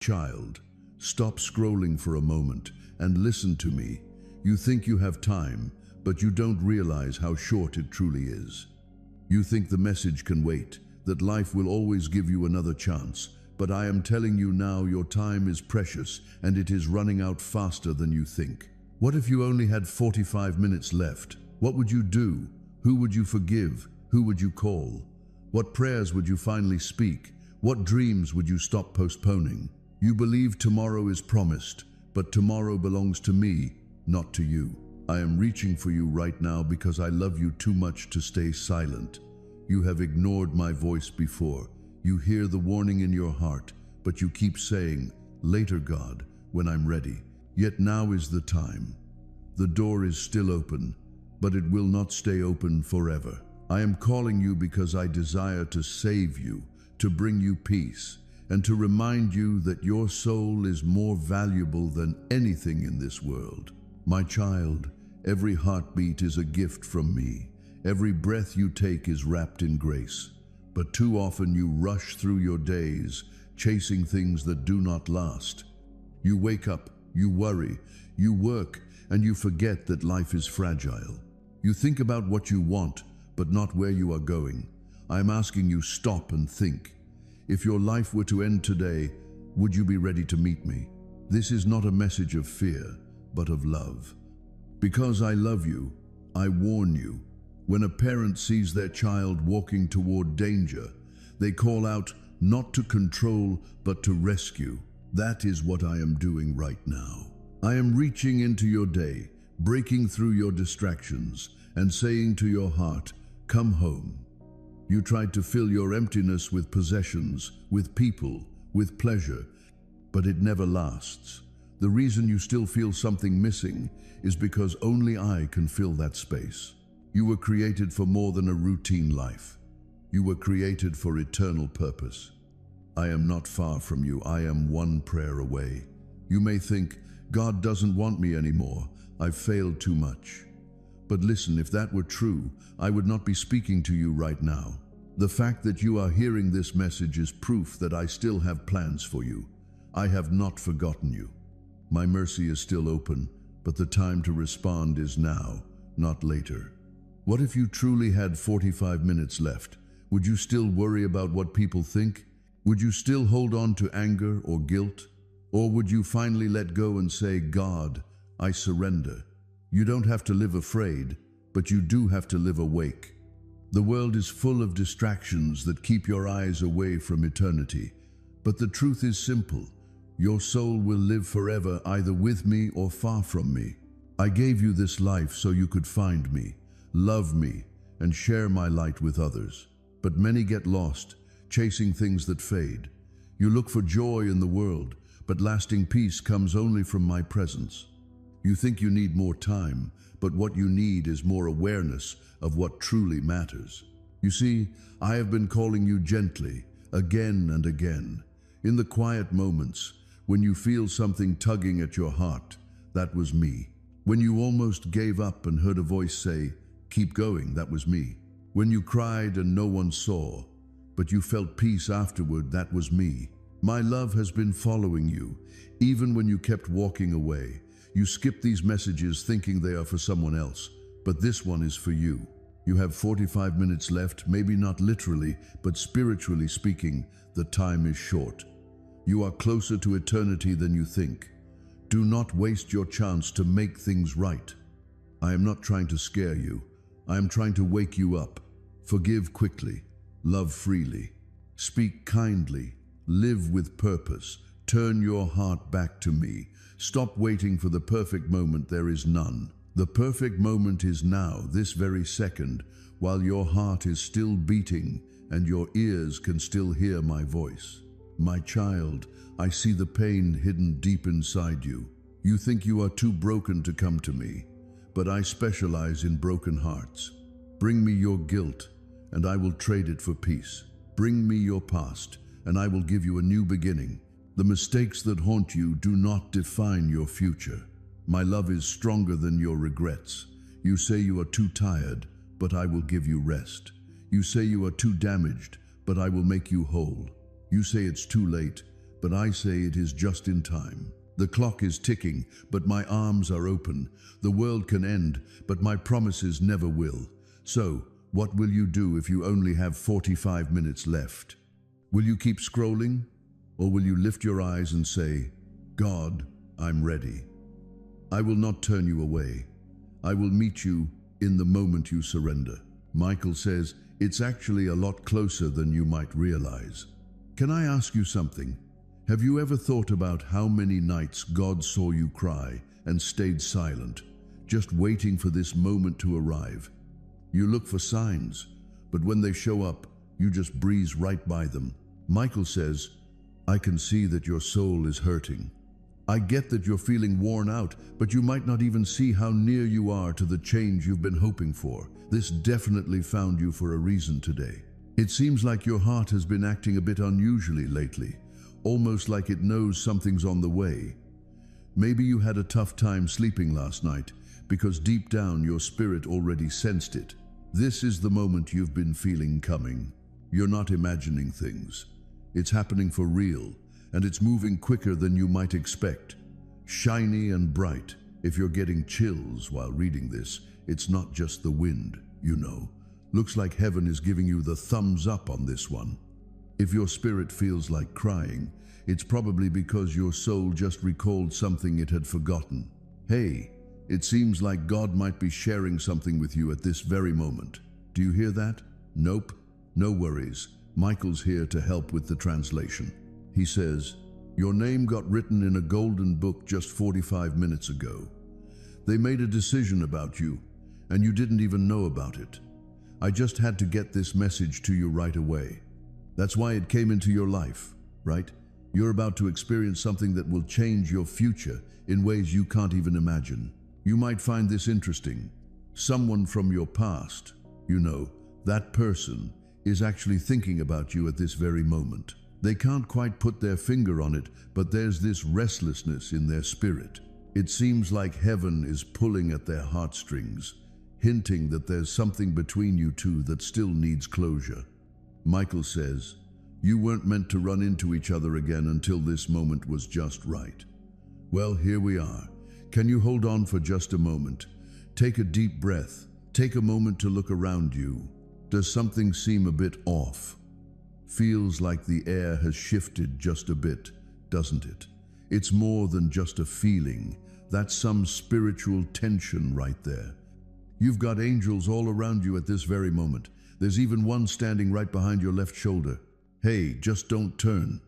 Child, stop scrolling for a moment and listen to me. You think you have time, but you don't realize how short it truly is. You think the message can wait, that life will always give you another chance, but I am telling you now your time is precious and it is running out faster than you think. What if you only had 45 minutes left? What would you do? Who would you forgive? Who would you call? What prayers would you finally speak? What dreams would you stop postponing? You believe tomorrow is promised, but tomorrow belongs to me, not to you. I am reaching for you right now because I love you too much to stay silent. You have ignored my voice before. You hear the warning in your heart, but you keep saying, "Later, God, when I'm ready." Yet now is the time. The door is still open, but it will not stay open forever. I am calling you because I desire to save you, to bring you peace, and to remind you that your soul is more valuable than anything in this world. My child, every heartbeat is a gift from me. Every breath you take is wrapped in grace. But too often you rush through your days, chasing things that do not last. You wake up, you worry, you work, and you forget that life is fragile. You think about what you want, but not where you are going. I am asking you, stop and think. If your life were to end today, would you be ready to meet me? This is not a message of fear, but of love. Because I love you, I warn you. When a parent sees their child walking toward danger, they call out not to control, but to rescue. That is what I am doing right now. I am reaching into your day, breaking through your distractions, and saying to your heart, "Come home." You tried to fill your emptiness with possessions, with people, with pleasure, but it never lasts. The reason you still feel something missing is because only I can fill that space. You were created for more than a routine life. You were created for eternal purpose. I am not far from you. I am one prayer away. You may think, God doesn't want me anymore. I've failed too much. But listen, if that were true, I would not be speaking to you right now. The fact that you are hearing this message is proof that I still have plans for you. I have not forgotten you. My mercy is still open, but the time to respond is now, not later. What if you truly had 45 minutes left? Would you still worry about what people think? Would you still hold on to anger or guilt? Or would you finally let go and say, God, I surrender? You don't have to live afraid, but you do have to live awake. The world is full of distractions that keep your eyes away from eternity. But the truth is simple. Your soul will live forever either with me or far from me. I gave you this life so you could find me, love me, and share my light with others. But many get lost, chasing things that fade. You look for joy in the world, but lasting peace comes only from my presence. You think you need more time, but what you need is more awareness of what truly matters. You see, I have been calling you gently, again and again. In the quiet moments, when you feel something tugging at your heart, that was me. When you almost gave up and heard a voice say, keep going, that was me. When you cried and no one saw, but you felt peace afterward, that was me. My love has been following you, even when you kept walking away. You skip these messages thinking they are for someone else, but this one is for you. You have 45 minutes left, maybe not literally, but spiritually speaking, the time is short. You are closer to eternity than you think. Do not waste your chance to make things right. I am not trying to scare you. I am trying to wake you up. Forgive quickly, love freely, speak kindly, live with purpose, turn your heart back to me. Stop waiting for the perfect moment. There is none. The perfect moment is now, this very second, while your heart is still beating and your ears can still hear my voice. My child, I see the pain hidden deep inside you. You think you are too broken to come to me, but I specialize in broken hearts. Bring me your guilt, and I will trade it for peace. Bring me your past, and I will give you a new beginning. The mistakes that haunt you do not define your future. My love is stronger than your regrets. You say you are too tired, but I will give you rest. You say you are too damaged, but I will make you whole. You say it's too late, but I say it is just in time. The clock is ticking, but my arms are open. The world can end, but my promises never will. So, what will you do if you only have 45 minutes left? Will you keep scrolling? Or will you lift your eyes and say, God, I'm ready. I will not turn you away. I will meet you in the moment you surrender. Michael says, it's actually a lot closer than you might realize. Can I ask you something? Have you ever thought about how many nights God saw you cry and stayed silent, just waiting for this moment to arrive? You look for signs, but when they show up, you just breeze right by them. Michael says, I can see that your soul is hurting. I get that you're feeling worn out, but you might not even see how near you are to the change you've been hoping for. This definitely found you for a reason today. It seems like your heart has been acting a bit unusually lately, almost like it knows something's on the way. Maybe you had a tough time sleeping last night, because deep down your spirit already sensed it. This is the moment you've been feeling coming. You're not imagining things. It's happening for real, and it's moving quicker than you might expect. Shiny and bright. If you're getting chills while reading this, it's not just the wind, you know. Looks like heaven is giving you the thumbs up on this one. If your spirit feels like crying, it's probably because your soul just recalled something it had forgotten. Hey, it seems like God might be sharing something with you at this very moment. Do you hear that? Nope. No worries. Michael's here to help with the translation. He says, your name got written in a golden book just 45 minutes ago. They made a decision about you, and you didn't even know about it. I just had to get this message to you right away. That's why it came into your life, right? You're about to experience something that will change your future in ways you can't even imagine. You might find this interesting. Someone from your past, you know, that person, is actually thinking about you at this very moment. They can't quite put their finger on it, but there's this restlessness in their spirit. It seems like heaven is pulling at their heartstrings, hinting that there's something between you two that still needs closure. Michael says, you weren't meant to run into each other again until this moment was just right. Well, here we are. Can you hold on for just a moment? Take a deep breath. Take a moment to look around you. Does something seem a bit off? Feels like the air has shifted just a bit, doesn't it? It's more than just a feeling. That's some spiritual tension right there. You've got angels all around you at this very moment. There's even one standing right behind your left shoulder. Hey, just don't turn.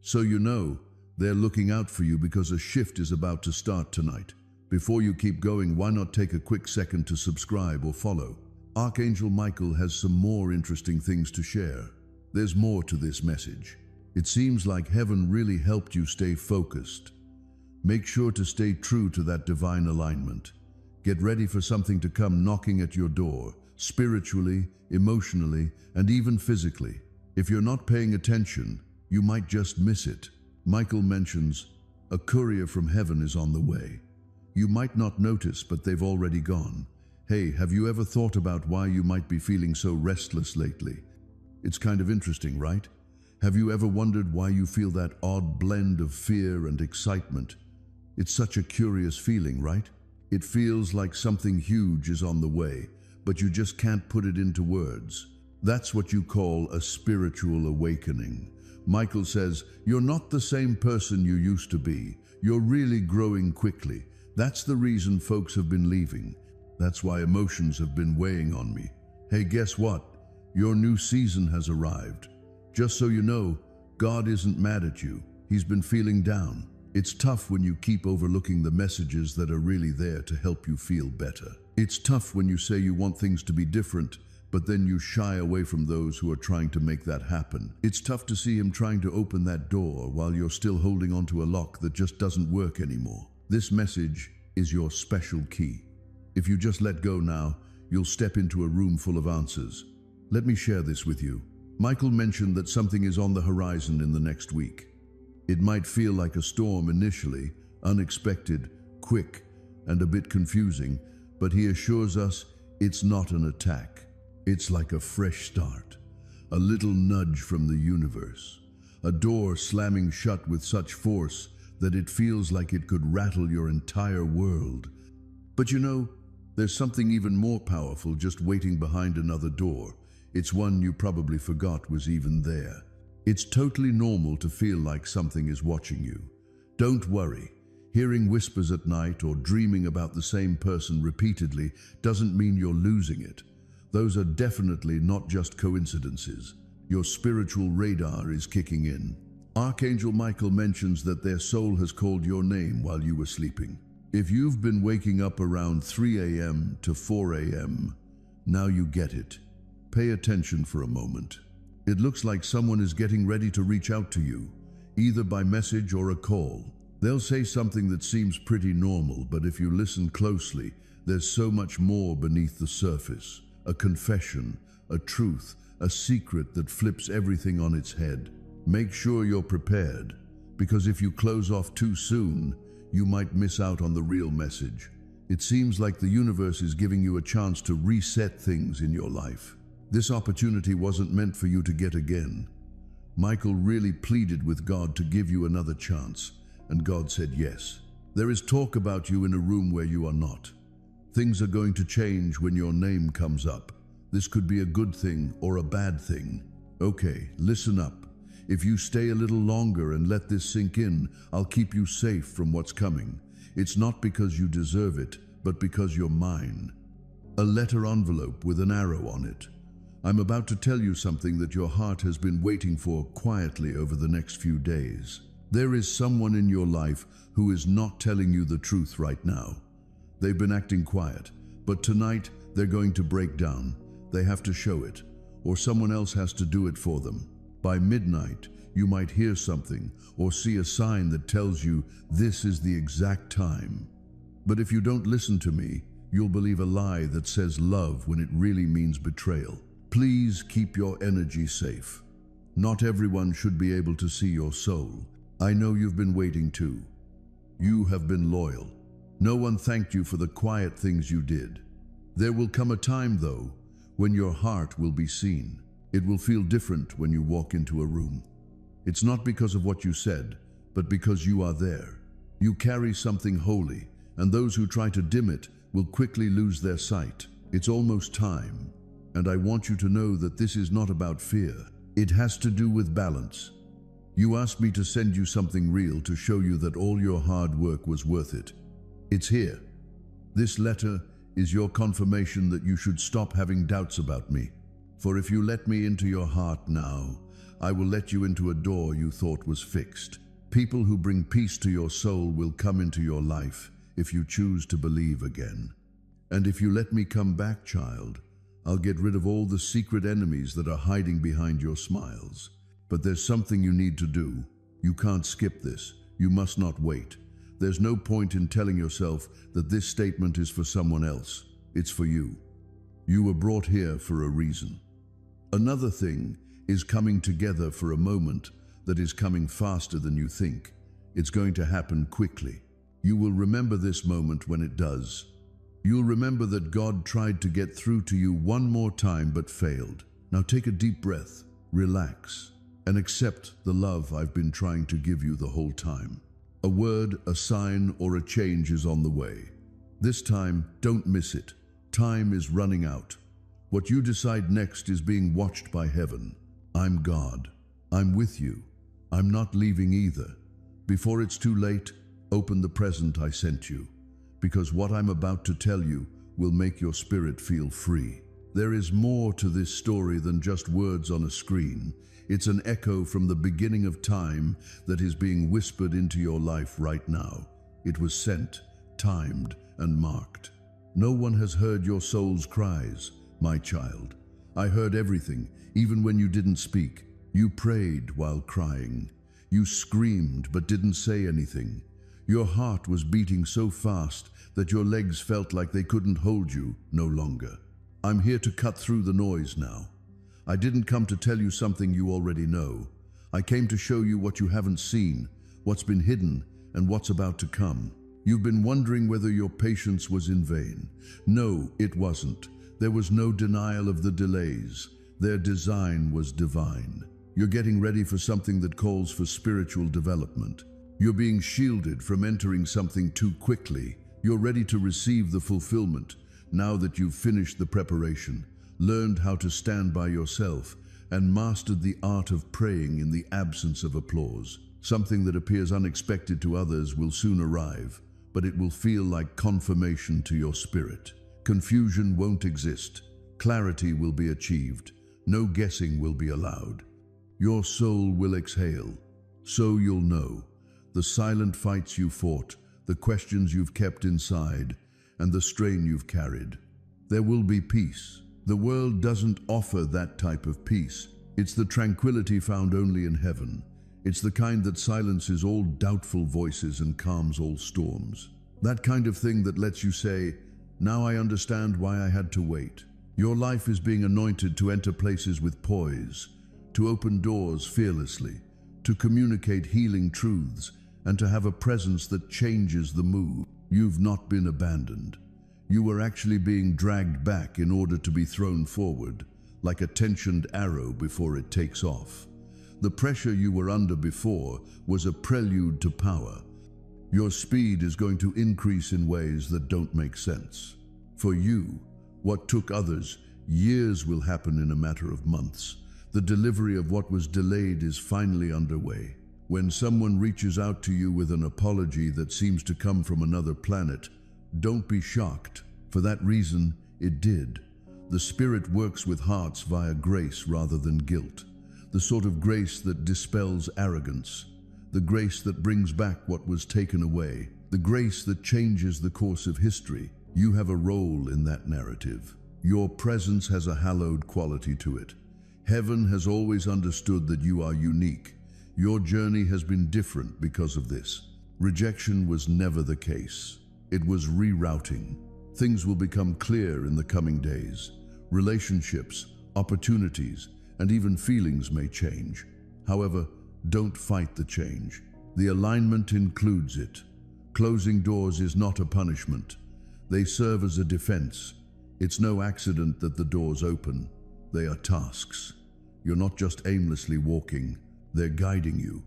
So you know, they're looking out for you because a shift is about to start tonight. Before you keep going, why not take a quick second to subscribe or follow? Archangel Michael has some more interesting things to share. There's more to this message. It seems like heaven really helped you stay focused. Make sure to stay true to that divine alignment. Get ready for something to come knocking at your door, spiritually, emotionally, and even physically. If you're not paying attention, you might just miss it. Michael mentions, a courier from heaven is on the way. You might not notice, but they've already gone. Hey, have you ever thought about why you might be feeling so restless lately? It's kind of interesting, right? Have you ever wondered why you feel that odd blend of fear and excitement? It's such a curious feeling, right? It feels like something huge is on the way, but you just can't put it into words. That's what you call a spiritual awakening. Michael says, you're not the same person you used to be. You're really growing quickly. That's the reason folks have been leaving. That's why emotions have been weighing on me. Hey, guess what? Your new season has arrived. Just so you know, God isn't mad at you. He's been feeling down. It's tough when you keep overlooking the messages that are really there to help you feel better. It's tough when you say you want things to be different, but then you shy away from those who are trying to make that happen. It's tough to see him trying to open that door while you're still holding onto a lock that just doesn't work anymore. This message is your special key. If you just let go now, you'll step into a room full of answers. Let me share this with you. Michael mentioned that something is on the horizon in the next week. It might feel like a storm initially, unexpected, quick, and a bit confusing, but he assures us it's not an attack. It's like a fresh start, a little nudge from the universe, a door slamming shut with such force that it feels like it could rattle your entire world. But you know, there's something even more powerful just waiting behind another door. It's one you probably forgot was even there. It's totally normal to feel like something is watching you. Don't worry. Hearing whispers at night or dreaming about the same person repeatedly doesn't mean you're losing it. Those are definitely not just coincidences. Your spiritual radar is kicking in. Archangel Michael mentions that their soul has called your name while you were sleeping. If you've been waking up around 3 a.m. to 4 a.m., now you get it. Pay attention for a moment. It looks like someone is getting ready to reach out to you, either by message or a call. They'll say something that seems pretty normal, but if you listen closely, there's so much more beneath the surface. A confession, a truth, a secret that flips everything on its head. Make sure you're prepared, because if you close off too soon, you might miss out on the real message. It seems like the universe is giving you a chance to reset things in your life. This opportunity wasn't meant for you to get again. Michael really pleaded with God to give you another chance, and God said yes. There is talk about you in a room where you are not. Things are going to change when your name comes up. This could be a good thing or a bad thing. Okay, listen up. If you stay a little longer and let this sink in, I'll keep you safe from what's coming. It's not because you deserve it, but because you're mine. A letter envelope with an arrow on it. I'm about to tell you something that your heart has been waiting for quietly over the next few days. There is someone in your life who is not telling you the truth right now. They've been acting quiet, but tonight they're going to break down. They have to show it, or someone else has to do it for them. By midnight, you might hear something or see a sign that tells you this is the exact time. But if you don't listen to me, you'll believe a lie that says love when it really means betrayal. Please keep your energy safe. Not everyone should be able to see your soul. I know you've been waiting too. You have been loyal. No one thanked you for the quiet things you did. There will come a time, though, when your heart will be seen. It will feel different when you walk into a room. It's not because of what you said, but because you are there. You carry something holy, and those who try to dim it will quickly lose their sight. It's almost time, and I want you to know that this is not about fear. It has to do with balance. You asked me to send you something real to show you that all your hard work was worth it. It's here. This letter is your confirmation that you should stop having doubts about me. For if you let me into your heart now, I will let you into a door you thought was fixed. People who bring peace to your soul will come into your life if you choose to believe again. And if you let me come back, child, I'll get rid of all the secret enemies that are hiding behind your smiles. But there's something you need to do. You can't skip this. You must not wait. There's no point in telling yourself that this statement is for someone else. It's for you. You were brought here for a reason. Another thing is coming together for a moment that is coming faster than you think. It's going to happen quickly. You will remember this moment when it does. You'll remember that God tried to get through to you one more time but failed. Now take a deep breath, relax, and accept the love I've been trying to give you the whole time. A word, a sign, or a change is on the way. This time, don't miss it. Time is running out. What you decide next is being watched by heaven. I'm God. I'm with you. I'm not leaving either. Before it's too late, open the present I sent you, because what I'm about to tell you will make your spirit feel free. There is more to this story than just words on a screen. It's an echo from the beginning of time that is being whispered into your life right now. It was sent, timed, and marked. No one has heard your soul's cries, my child. I heard everything, even when you didn't speak. You prayed while crying. You screamed but didn't say anything. Your heart was beating so fast that your legs felt like they couldn't hold you no longer. I'm here to cut through the noise now. I didn't come to tell you something you already know. I came to show you what you haven't seen, what's been hidden, and what's about to come. You've been wondering whether your patience was in vain. No, it wasn't. There was no denial of the delays. Their design was divine. You're getting ready for something that calls for spiritual development. You're being shielded from entering something too quickly. You're ready to receive the fulfillment now that you've finished the preparation, learned how to stand by yourself, and mastered the art of praying in the absence of applause. Something that appears unexpected to others will soon arrive, but it will feel like confirmation to your spirit. Confusion won't exist. Clarity will be achieved. No guessing will be allowed. Your soul will exhale. So you'll know. The silent fights you fought, the questions you've kept inside, and the strain you've carried. There will be peace. The world doesn't offer that type of peace. It's the tranquility found only in heaven. It's the kind that silences all doubtful voices and calms all storms. That kind of thing that lets you say, "Now I understand why I had to wait." Your life is being anointed to enter places with poise, to open doors fearlessly, to communicate healing truths, and to have a presence that changes the mood. You've not been abandoned. You were actually being dragged back in order to be thrown forward, like a tensioned arrow before it takes off. The pressure you were under before was a prelude to power. Your speed is going to increase in ways that don't make sense. For you, what took others years will happen in a matter of months. The delivery of what was delayed is finally underway. When someone reaches out to you with an apology that seems to come from another planet, don't be shocked. For that reason, it did. The Spirit works with hearts via grace rather than guilt. The sort of grace that dispels arrogance. The grace that brings back what was taken away. The grace that changes the course of history. You have a role in that narrative. Your presence has a hallowed quality to it. Heaven has always understood that you are unique. Your journey has been different because of this. Rejection was never the case. It was rerouting. Things will become clear in the coming days. Relationships, opportunities, and even feelings may change. However, don't fight the change. The alignment includes it. Closing doors is not a punishment. They serve as a defense. It's no accident that the doors open. They are tasks. You're not just aimlessly walking. They're guiding you.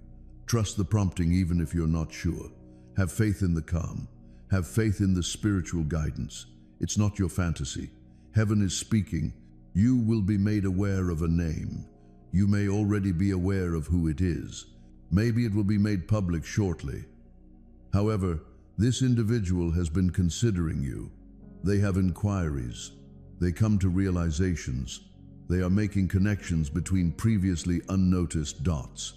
Trust the prompting even if you're not sure. Have faith in the calm. Have faith in the spiritual guidance. It's not your fantasy. Heaven is speaking. You will be made aware of a name. You may already be aware of who it is. Maybe it will be made public shortly. However, this individual has been considering you. They have inquiries. They come to realizations. They are making connections between previously unnoticed dots.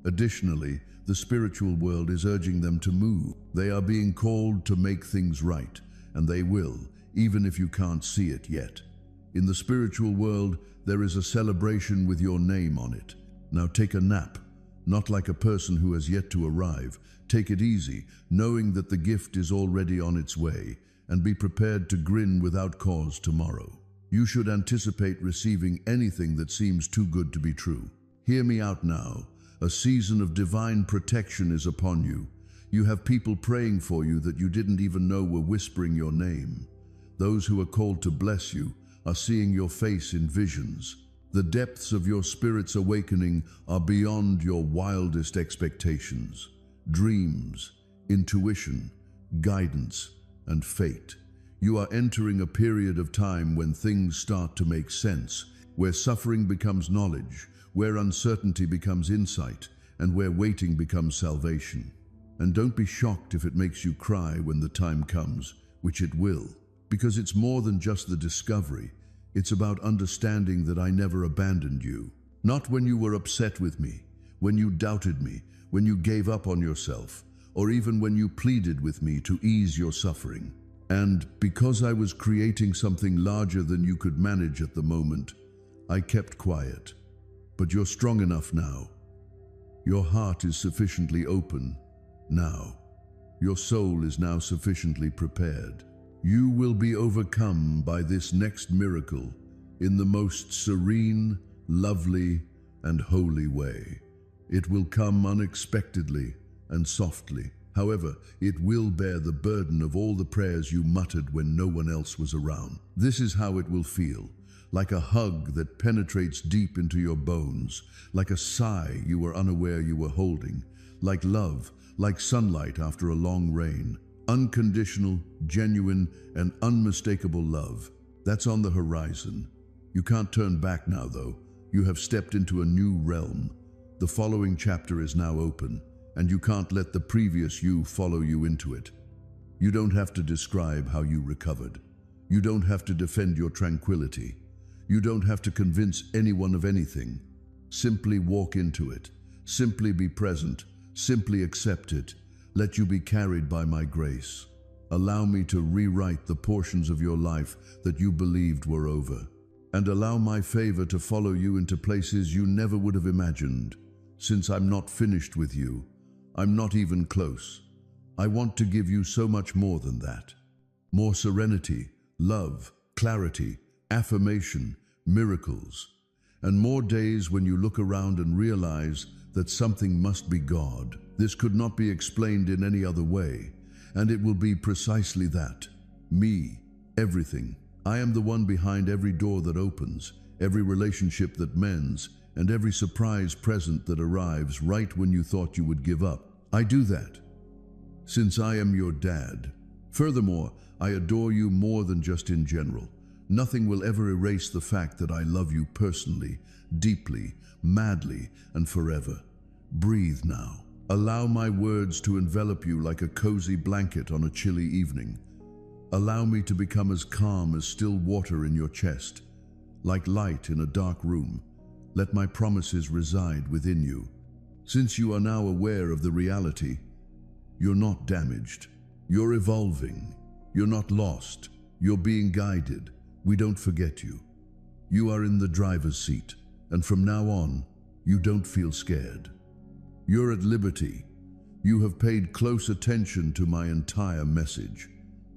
Additionally, the spiritual world is urging them to move. They are being called to make things right, and they will, even if you can't see it yet. In the spiritual world, there is a celebration with your name on it. Now take a nap, not like a person who has yet to arrive. Take it easy, knowing that the gift is already on its way, and be prepared to grin without cause tomorrow. You should anticipate receiving anything that seems too good to be true. Hear me out now. A season of divine protection is upon you. You have people praying for you that you didn't even know were whispering your name. Those who are called to bless you are seeing your face in visions. The depths of your spirit's awakening are beyond your wildest expectations. Dreams, intuition, guidance, and fate. You are entering a period of time when things start to make sense, where suffering becomes knowledge, where uncertainty becomes insight, and where waiting becomes salvation. And don't be shocked if it makes you cry when the time comes, which it will, because it's more than just the discovery. It's about understanding that I never abandoned you. Not when you were upset with me, when you doubted me, when you gave up on yourself, or even when you pleaded with me to ease your suffering. And because I was creating something larger than you could manage at the moment, I kept quiet. But you're strong enough now. Your heart is sufficiently open now. Your soul is now sufficiently prepared. You will be overcome by this next miracle in the most serene, lovely, and holy way. It will come unexpectedly and softly. However, it will bear the burden of all the prayers you muttered when no one else was around. This is how it will feel, like a hug that penetrates deep into your bones, like a sigh you were unaware you were holding, like love, like sunlight after a long rain. Unconditional, genuine, and unmistakable love. That's on the horizon. You can't turn back now, though. You have stepped into a new realm. The following chapter is now open, and you can't let the previous you follow you into it. You don't have to describe how you recovered. You don't have to defend your tranquility. You don't have to convince anyone of anything. Simply walk into it. Simply be present. Simply accept it. Let you be carried by my grace. Allow me to rewrite the portions of your life that you believed were over. And allow my favor to follow you into places you never would have imagined. Since I'm not finished with you, I'm not even close. I want to give you so much more than that. More serenity, love, clarity, affirmation, miracles, and more days when you look around and realize that something must be God. This could not be explained in any other way, and it will be precisely that. Me, everything. I am the one behind every door that opens, every relationship that mends, and every surprise present that arrives right when you thought you would give up. I do that since I am your dad. Furthermore, I adore you more than just in general. Nothing will ever erase the fact that I love you personally, deeply, madly, and forever. Breathe now. Allow my words to envelop you like a cozy blanket on a chilly evening. Allow me to become as calm as still water in your chest, like light in a dark room. Let my promises reside within you. Since you are now aware of the reality, you're not damaged. You're evolving. You're not lost. You're being guided. We don't forget you. You are in the driver's seat, and from now on, you don't feel scared. You're at liberty. You have paid close attention to my entire message.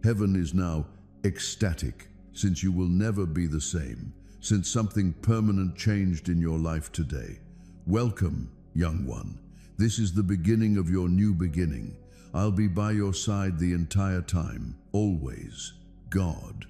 Heaven is now ecstatic, since you will never be the same, since something permanent changed in your life today. Welcome, young one. This is the beginning of your new beginning. I'll be by your side the entire time, always. God.